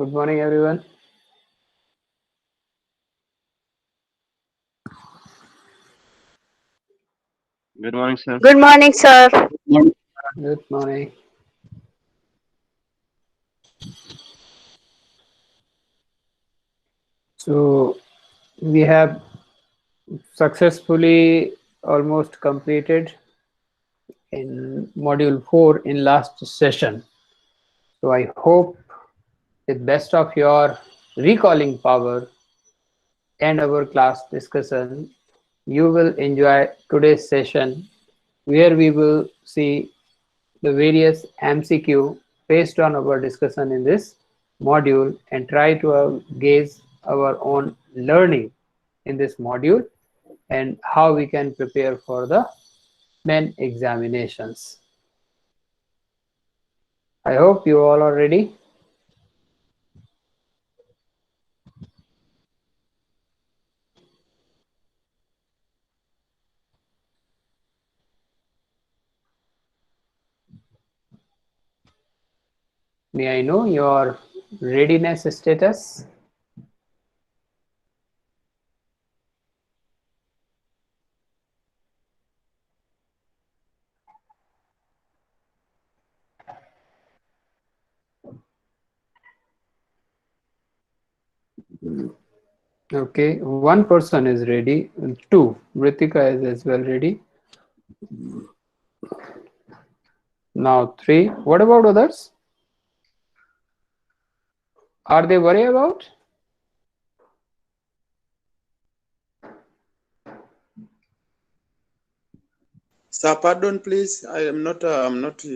Good morning, everyone. Good morning, sir. Good morning, sir. Good morning. So we have successfully almost completed in module 4 in last session. So I hope with best of your recalling power and our class discussion, you will enjoy today's session where we will see the various MCQ based on our discussion in this module and try to gauge our own learning in this module and how we can prepare for the main examinations. I hope you all are ready. May I know your readiness status? Okay, one person is ready. Two, Ritika is as well ready. Now three. What about others? Are they worried about? Sir, pardon, please. I'm not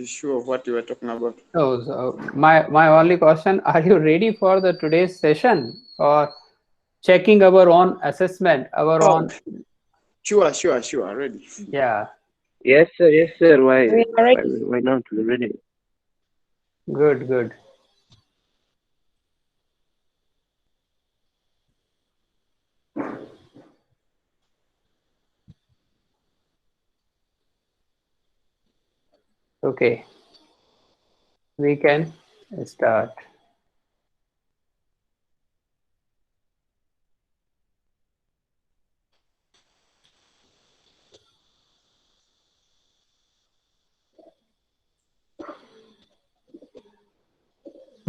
sure of what you were talking about. Oh, so my only question: are you ready for the today's session or checking our own assessment, our Oh, own? sure. Ready. Yeah, Yes, sir. Yes, sir. Why? We are Why? ready. Why not? We're ready. good, good. Okay, we can start.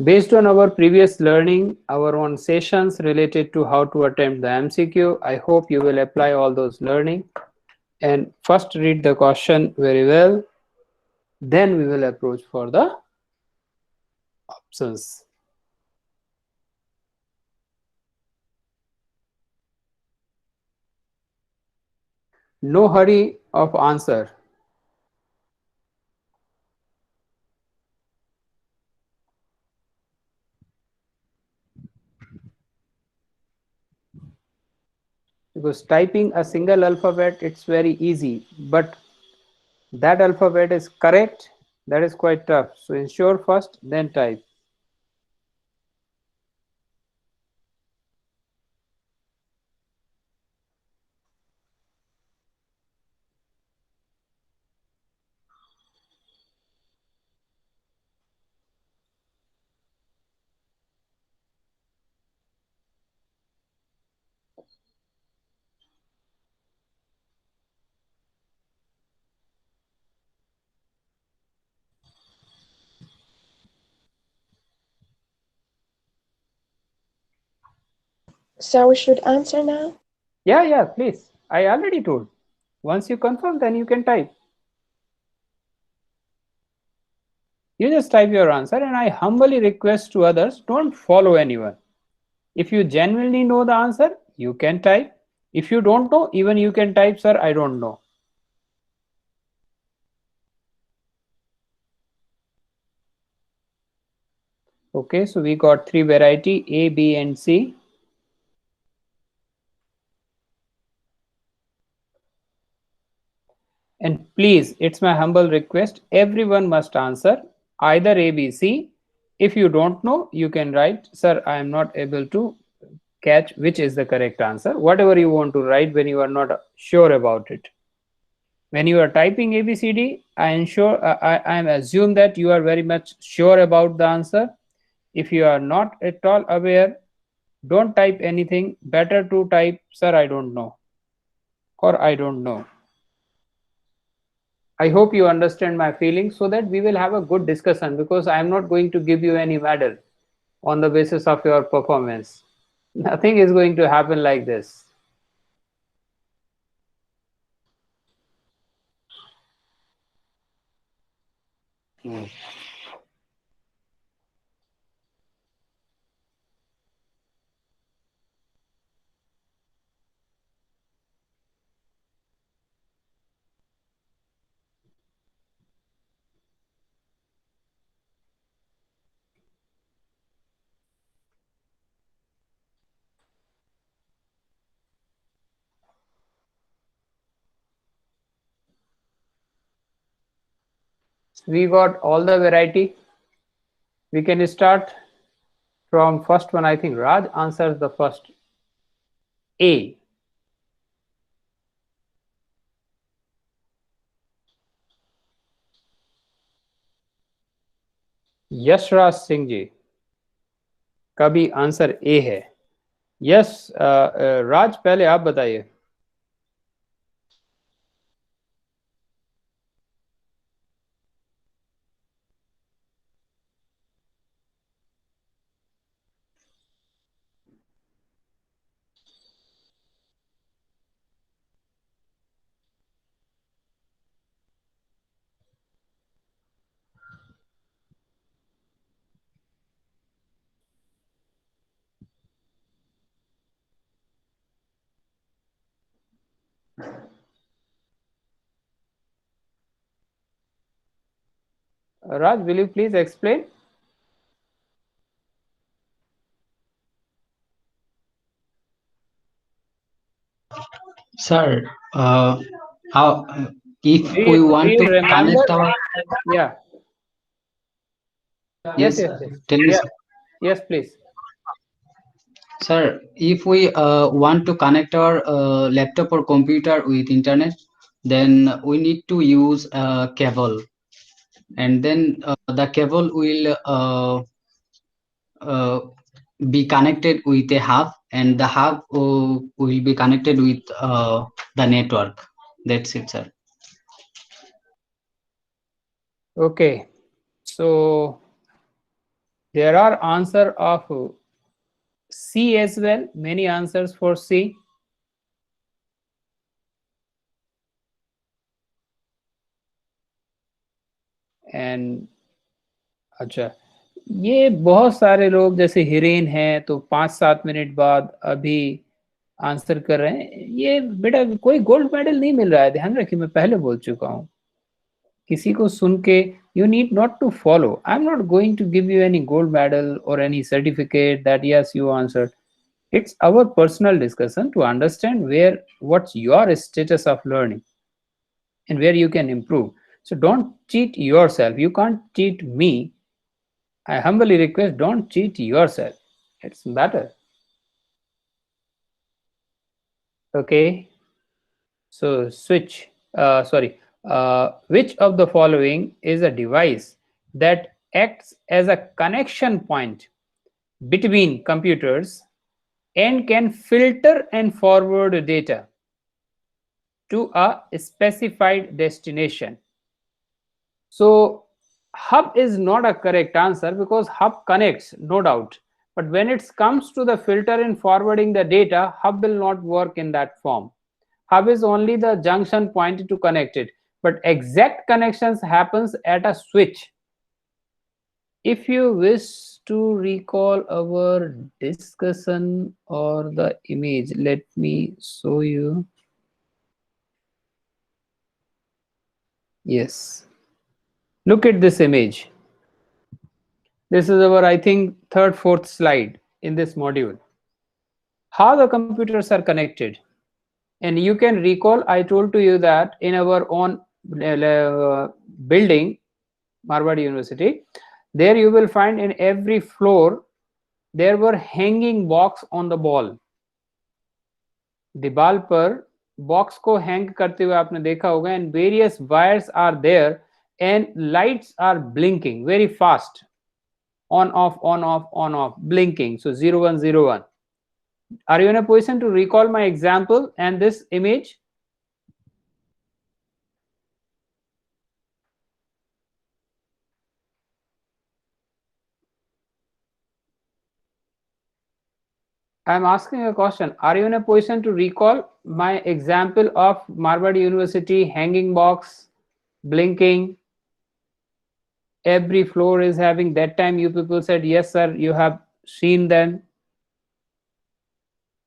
Based on our previous learning, our own sessions related to how to attempt the MCQ, I hope you will apply all those learning and first read the question very well. Then we will approach for the options. No hurry of answer. Because typing a single alphabet, it's very easy, but that alphabet is correct, that is quite tough. So ensure first, then type. So we should answer now? Yeah, please. I already told. Once you confirm, then you can type. You just type your answer, and I humbly request to others, don't follow anyone. If you genuinely know the answer, you can type. If you don't know, even you can type, sir, I don't know. Okay, so we got three variety A, B, and C. And please, it's my humble request, everyone must answer either A, B, C. If you don't know, you can write, sir, I am not able to catch which is the correct answer. Whatever you want to write when you are not sure about it. When you are typing ABCD, I am assume that you are very much sure about the answer. If you are not at all aware, don't type anything. Better to type, sir, I don't know, or I don't know. I hope you understand my feelings so that we will have a good discussion, because I am not going to give you any medal on the basis of your performance. Nothing is going to happen like this. We got all the variety. We can start from first one. I think Raj answers the first. A. Yashraj Singh ji का भी answer A है. Yes राज, पहले आप बताइए. Raj, will you please explain? Sir, how if Do we you want to remember? connect our Yeah. yes, Yes. tell me, Yeah. sir. Yes, please. Sir, if we want to connect our laptop or computer with internet, then we need to use a cable, and then the cable will be connected with a hub, and the hub will be connected with the network. That's it, sir. Okay. So there are answer of C as well. Many answers for C. And अच्छा, ये बहुत सारे लोग जैसे हिरेन है तो 5-7 minute बाद अभी आंसर कर रहे हैं. ये बेटा कोई गोल्ड मेडल नहीं मिल रहा है, ध्यान रखिए, मैं पहले बोल चुका हूँ. किसी को सुन के you need not to follow. I'm not going to give you any gold medal or any certificate that yes you answered. It's our personal discussion to understand what's your status of learning and where you can improve. So don't cheat yourself. You can't cheat me. I humbly request, don't cheat yourself. It's better. Okay. So switch. Which of the following is a device that acts as a connection point between computers and can filter and forward data to a specified destination? So hub is not a correct answer because hub connects, no doubt. But when it comes to the filter and forwarding the data, hub will not work in that form. Hub is only the junction point to connect it, but exact connections happens at a switch. If you wish to recall our discussion or the image, let me show you. Yes. Look at this image. This is our, I think, third, fourth slide in this module. How the computers are connected. And you can recall, I told to you that in our own building, Marwadi University, there you will find in every floor, there were hanging box on the wall. दीवार पर box को hang करते हुए आपने देखा होगा, and various wires are there and lights are blinking very fast on off, blinking. So 0 1 0 1. Are you in a position to recall my example and this image? I'm asking a question. Are you in a position to recall my example of Marvard University hanging box, blinking? Every floor is having, that time you people said, yes, sir, you have seen them.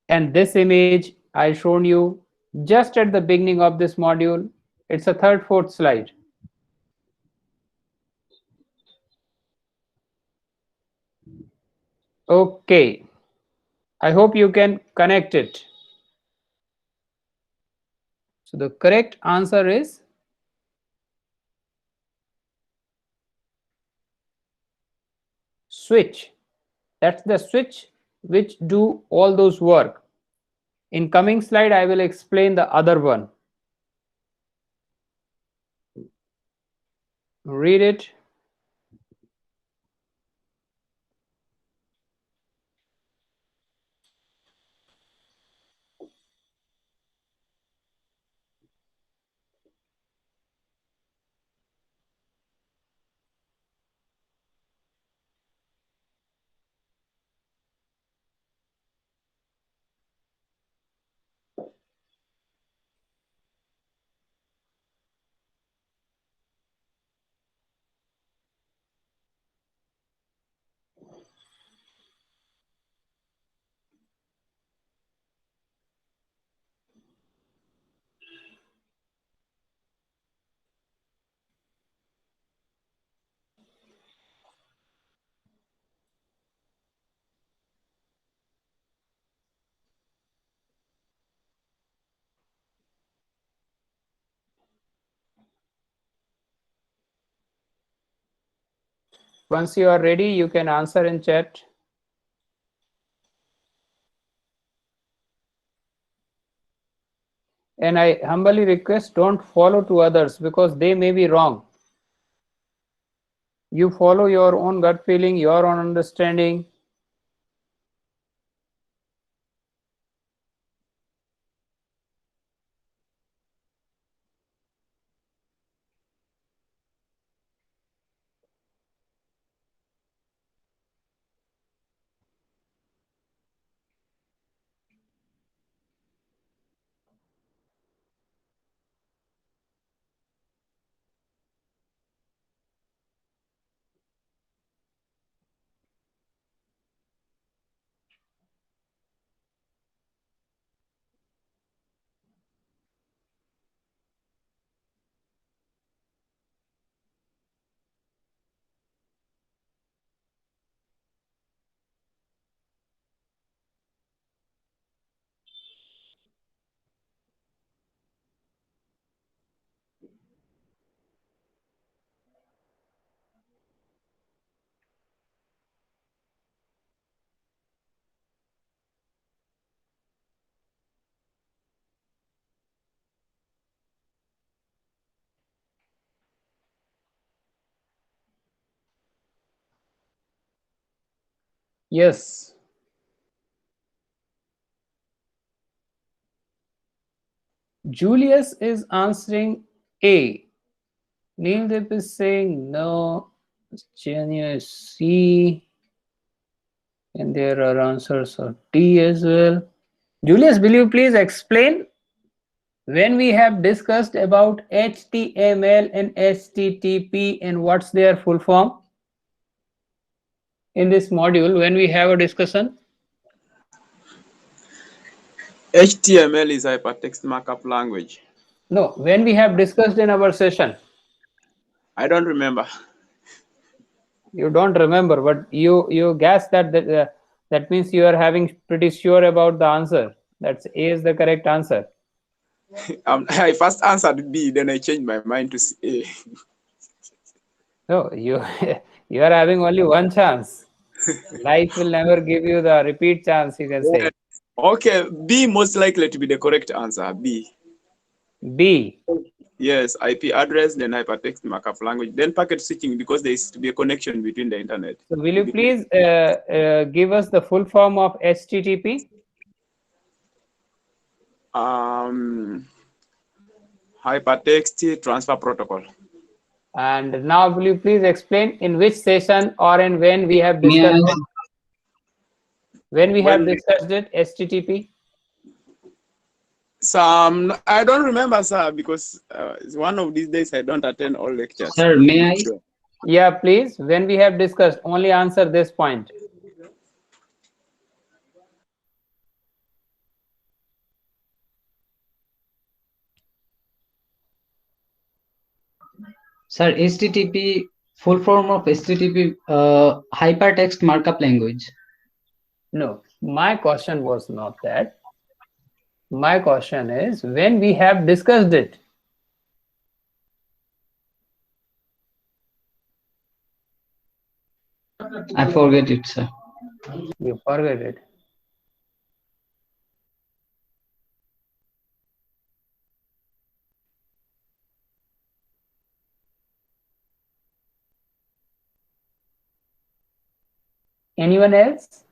And this image I shown you just at the beginning of this module. It's a third, fourth slide. Okay. I hope you can connect it. So the correct answer is switch. That's the switch which do all those work. In coming slide, I will explain the other one. Read it. Once you are ready, you can answer in chat. And I humbly request, don't follow to others because they may be wrong. You follow your own gut feeling, your own understanding. Yes. Julius is answering A. Neildip is saying no. Genia is C. And there are answers of D as well. Julius, will you please explain when we have discussed about HTML and HTTP and what's their full form in this module when we have a discussion? HTML is hypertext markup language. No, when we have discussed in our session. I don't remember. You don't remember, but you guess that that means you are having pretty sure about the answer. That's A is the correct answer. I first answered B, then I changed my mind to A. No, you you are having only one chance. Life will never give you the repeat chance, you can say. Okay, B most likely to be the correct answer. B. B. Yes, IP address, then hypertext markup language, then packet switching, because there is to be a connection between the internet. So will you please give us the full form of HTTP? Hypertext transfer protocol. And now will you please explain in which session or in when we have May I? discussed it? When we have When- discussed it, HTTP? Some I don't remember, sir, because one of these days I don't attend all lectures. Sir, may I? Sure. Yeah, please. When we have discussed, only answer this point. Sir, HTTP, full form of HTTP, hypertext markup language. No, my question was not that. My question is when we have discussed it. I forget it, sir. You forget it. Anyone else?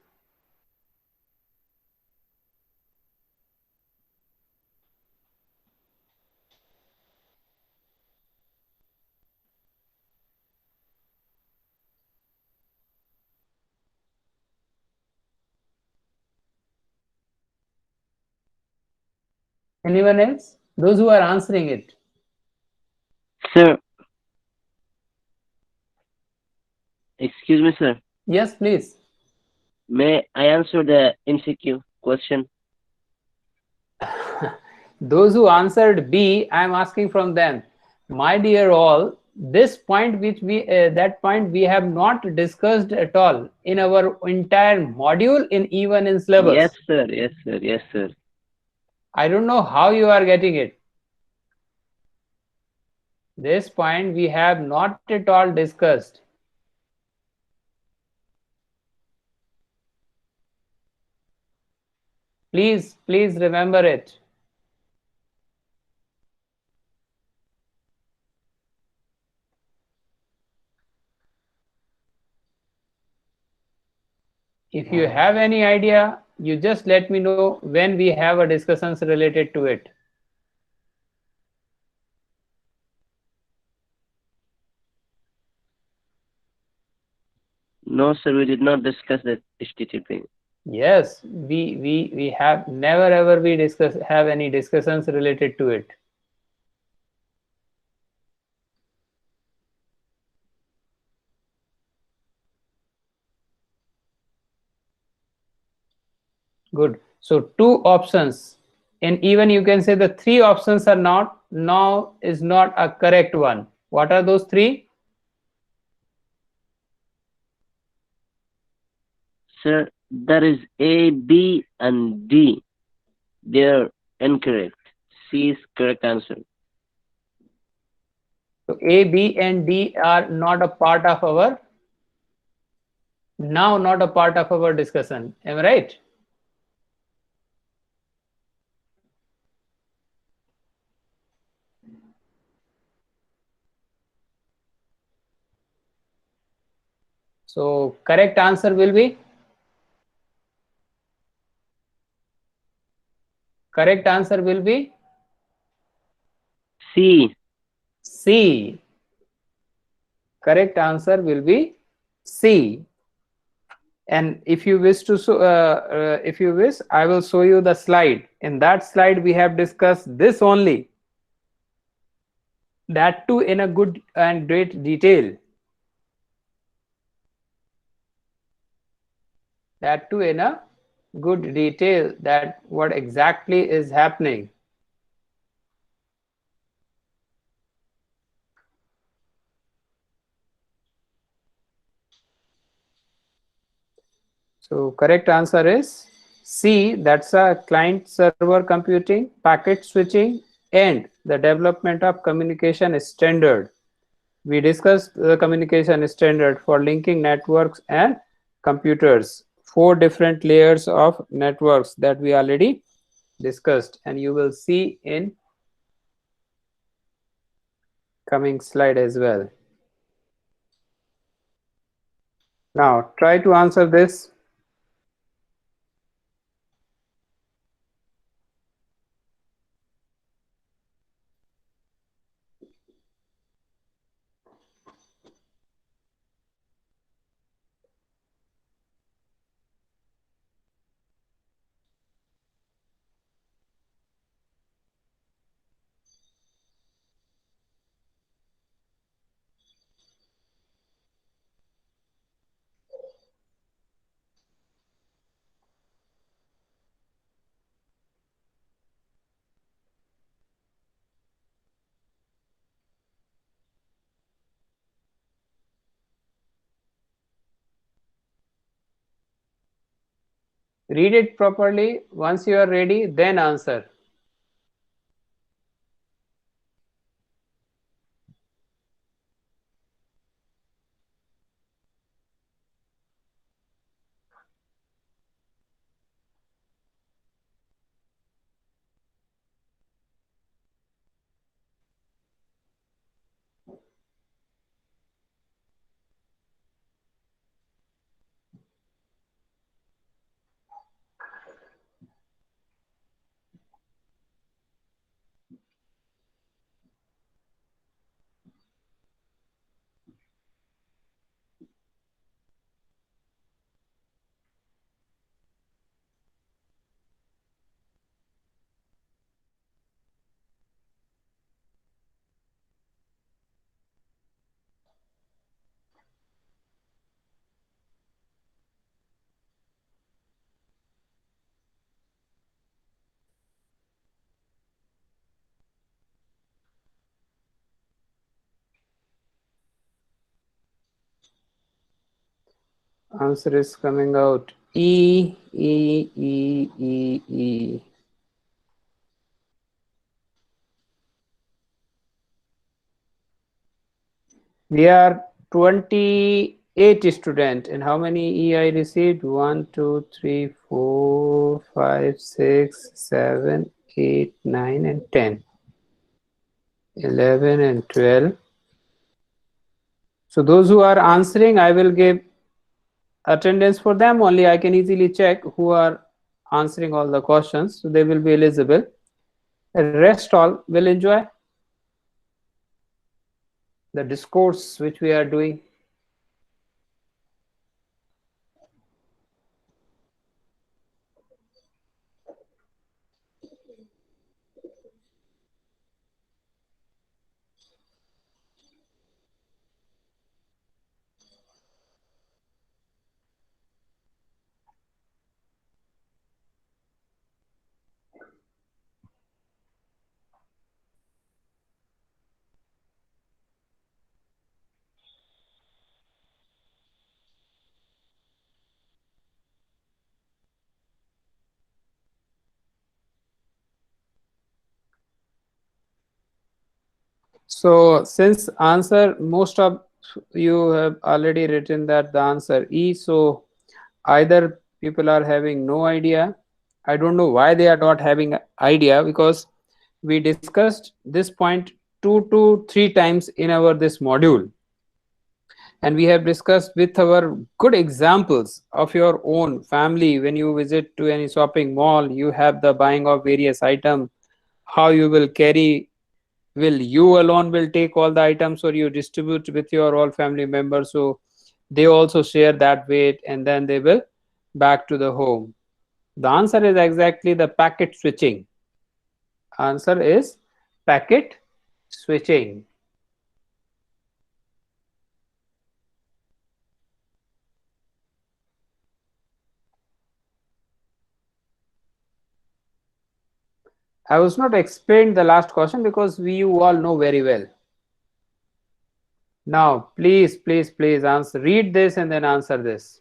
Anyone else? Those who are answering it. Sir. Excuse me, sir. Yes, please. May I answer the MCQ question? Those who answered B, I am asking from them. My dear all, this point which that point we have not discussed at all in our entire module, in even in syllabus. Yes, sir. Yes, sir. Yes, sir. I don't know how you are getting it. This point we have not at all discussed. Please remember it. If you have any idea, you just let me know when we have a discussions related to it. No, sir. We did not discuss the HTTP. Yes, we have never ever we have any discussions related to it. Good. So two options, and even you can say the three options are not is not a correct one. What are those three? Sir, that is A, B, and D. They're incorrect. C is correct answer. So A, B, and D are not a part of our not a part of our discussion. Am I right? So correct answer will be C. C. Correct answer will be C. And if you wish to if you wish, I will show you the slide. In that slide we have discussed this only, that too in a good and great detail. That too in a good detail, that what exactly is happening. So correct answer is C. That's a client server computing, packet switching, and the development of communication standard. We discussed the communication standard for linking networks and computers. 4 different layers of networks that we already discussed, and you will see in coming slide as well. Now try to answer this. Read it properly. Once you are ready, then answer. Answer is coming out E, E, E, E, E. We are 28 students, and how many E I received? 1, 2, 3, 4, 5, 6, 7, 8, 9, and 10. 11 and 12. So those who are answering, I will give attendance for them only. I can easily check who are answering all the questions, so they will be eligible. The rest all will enjoy the discourse which we are doing. So since answer, most of you have already written that the answer E, so either people are having no idea. I don't know why they are not having idea, because we discussed this point 2 to 3 times in our this module, and we have discussed with our good examples of your own family. When you visit to any shopping mall, you have the buying of various items, how you will carry. Will you alone will take all the items, or you distribute with your all family members, so they also share that weight, and then they will back to the home? The answer is exactly the packet switching. Answer is packet switching. I was not explained the last question because we you all know very well. Now please answer, read this and then answer this.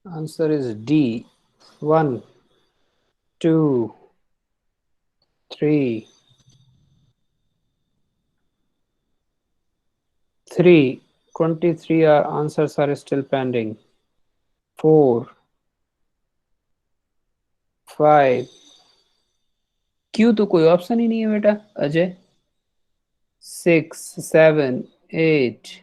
Answer is D. 1, 2, 3, 3. 23 answers are still pending. 4, 5. क्यों तो कोई option ही नहीं है बेटा Ajay. 6, 7, 8.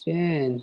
10.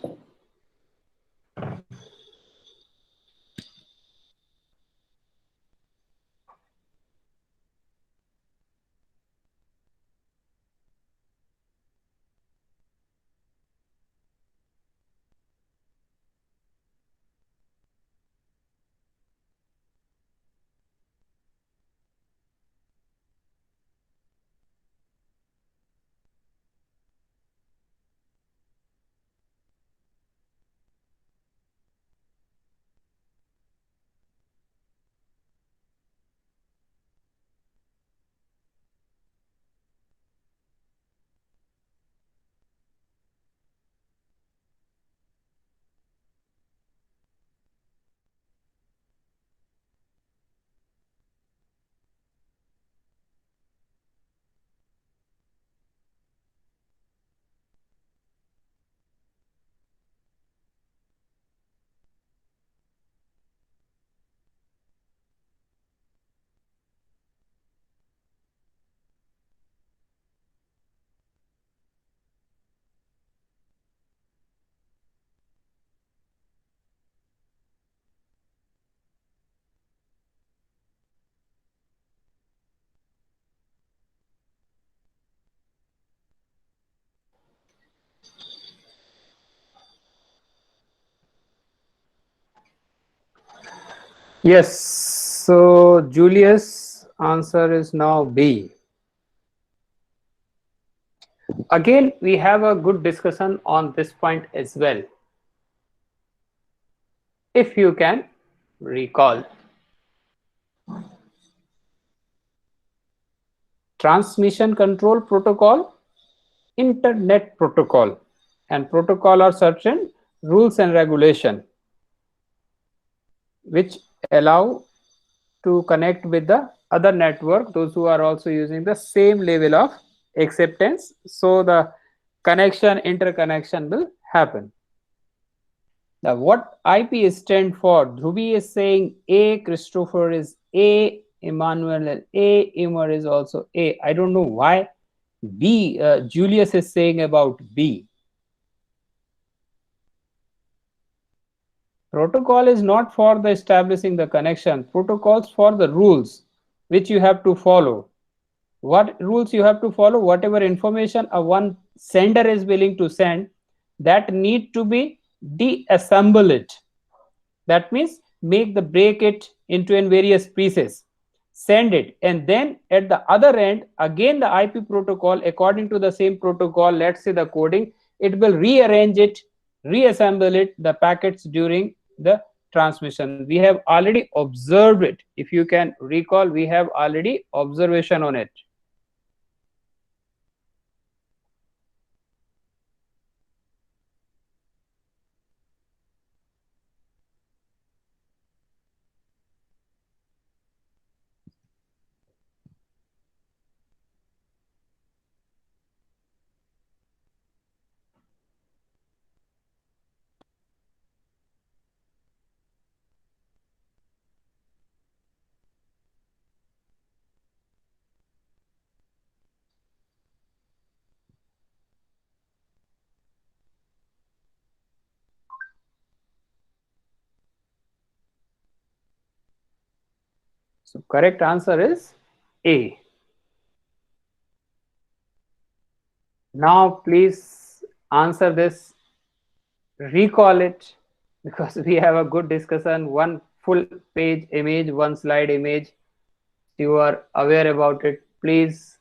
Yes, so Julius, answer is now B. Again, we have a good discussion on this point as well. If you can recall, transmission control protocol, internet protocol, and protocol are certain rules and regulation which allow to connect with the other network, those who are also using the same level of acceptance, so the connection interconnection will happen. Now what IP stand for? Dhruvi is saying A, Christopher is A, Emmanuel is A, Imer is also A. I don't know why B, Julius is saying about B. Protocol is not for the establishing the connection. Protocols for the rules which you have to follow. What rules you have to follow? Whatever information a one sender is willing to send, that need to be deassemble it. That means break it into in various pieces, send it, and then at the other end again the IP protocol, according to the same protocol, let's say the coding, it will rearrange it, reassemble it, the packets during the transmission. We have already observed it. If you can recall, we have already observation on it. So correct answer is A. Now please answer this, recall it, because we have a good discussion, one full page image, one slide image. You are aware about it, please.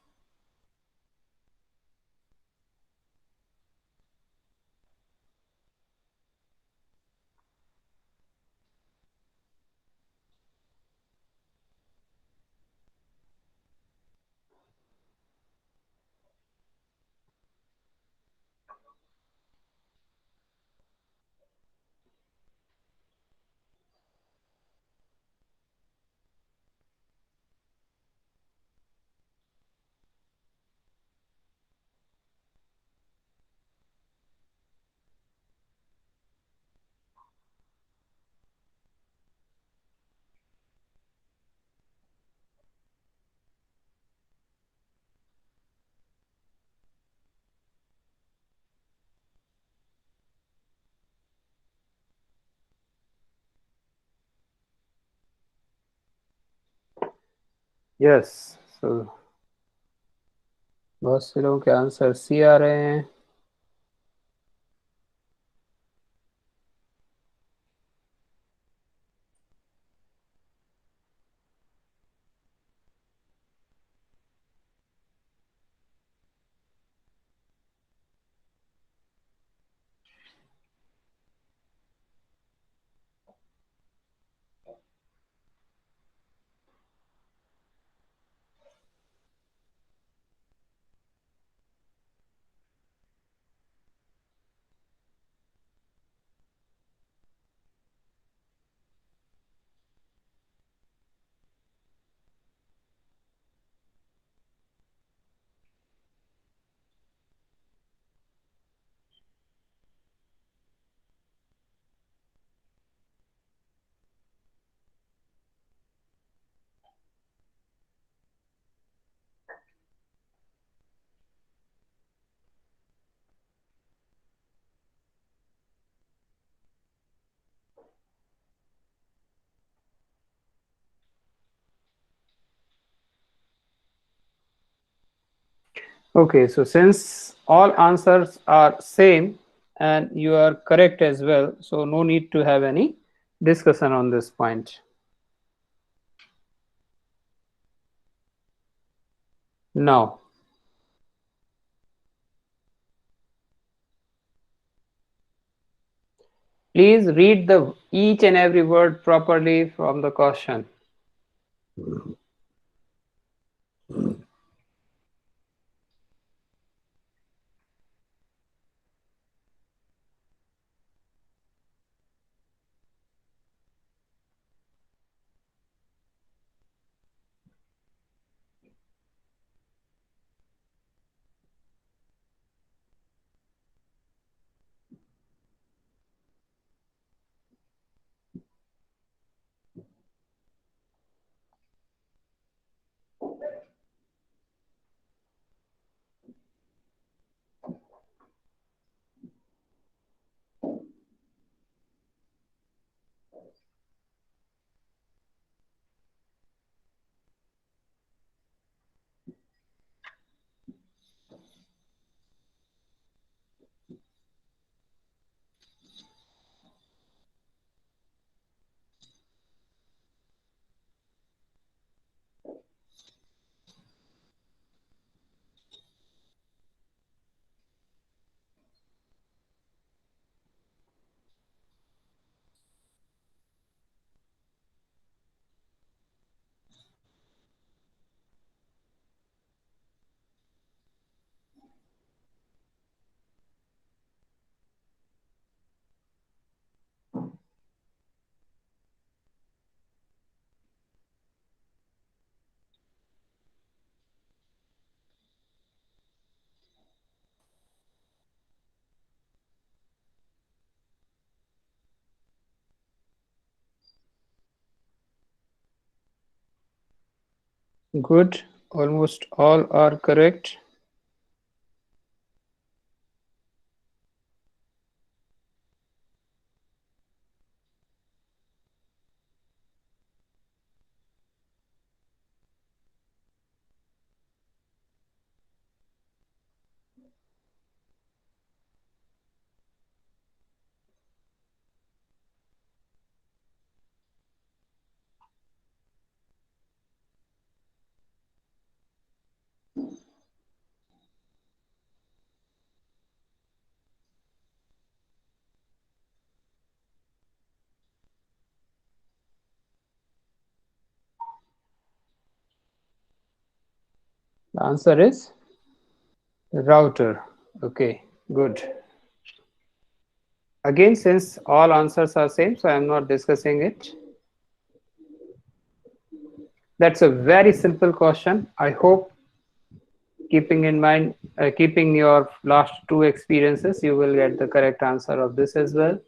Yes, so बहुत से लोगों के answer C आ रहे हैं। Okay, so since all answers are same and you are correct as well, so no need to have any discussion on this point. Now, please read the each and every word properly from the question. Good, almost all are correct. The answer is router. Okay, good. Again, since all answers are same, so I am not discussing it. That's a very simple question. I hope keeping in mind, keeping your last two experiences, you will get the correct answer of this as well.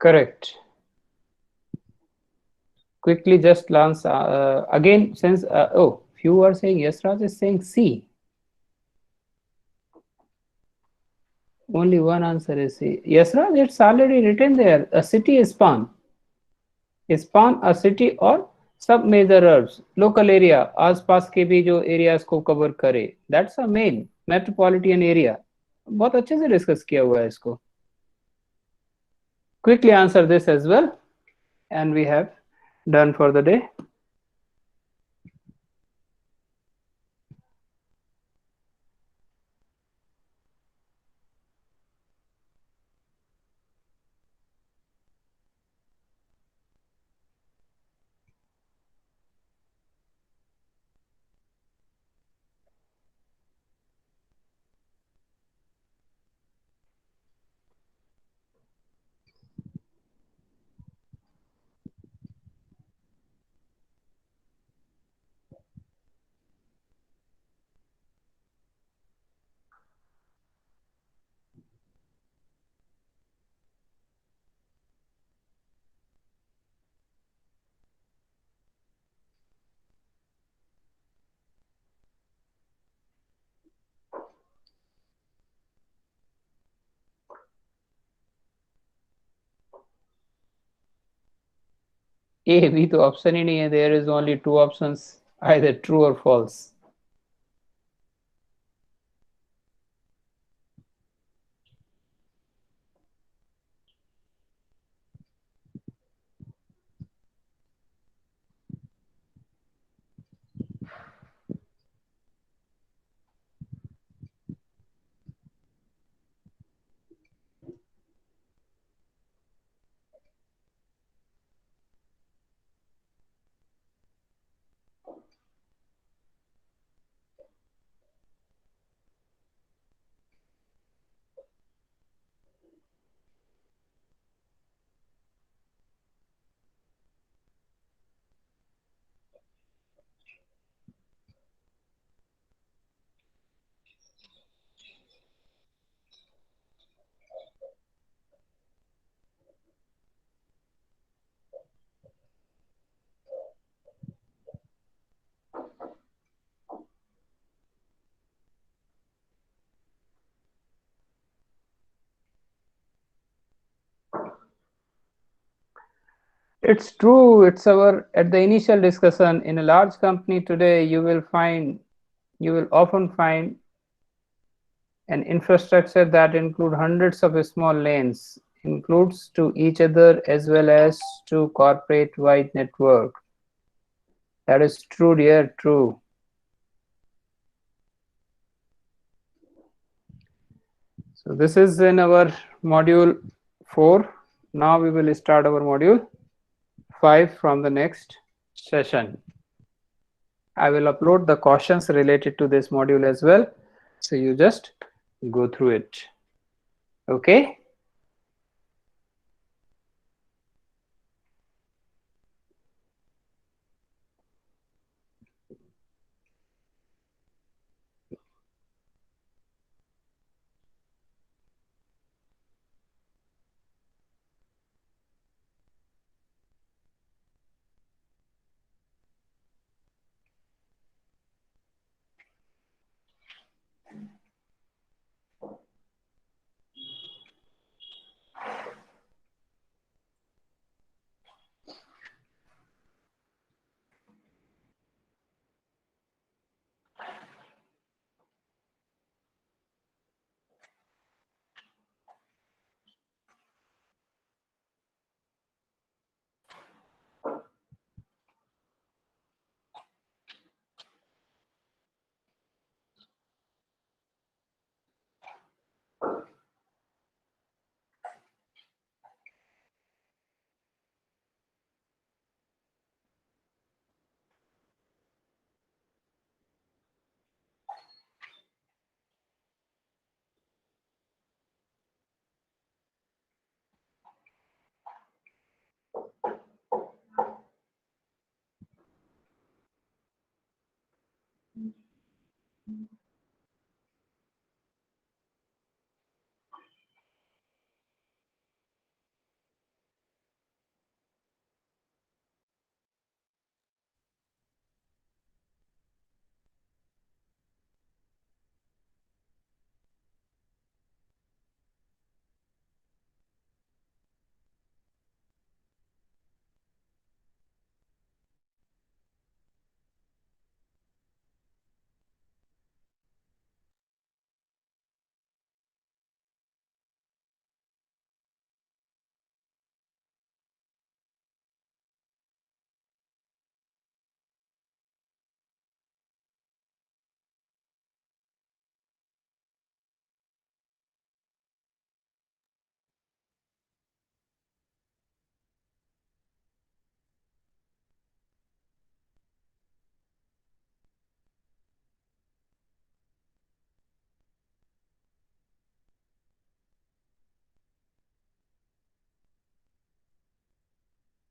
Correct. Quickly just glance again, since oh, few are saying yes, Raj is saying C. Only one answer is C. Yes, Raj, it's already written there. A city is span. Span a city और सब major अर्ब्स local area आसपास के भी जो areas को cover करे, that's a main metropolitan area. बहुत अच्छे से डिस्कस किया हुआ है इसको. Quickly answer this as well, and we have done for the day. A B तो ऑप्शन ही नहीं है. There is only two options, either true or false. It's true. It's our at the initial discussion in a large company today. You will often find an infrastructure that include hundreds of small lanes, includes to each other as well as to corporate wide network. That is true, dear, true. So this is in our module 4. Now we will start our module 5 from the next session. I will upload the cautions related to this module as well. So you just go through it. Okay.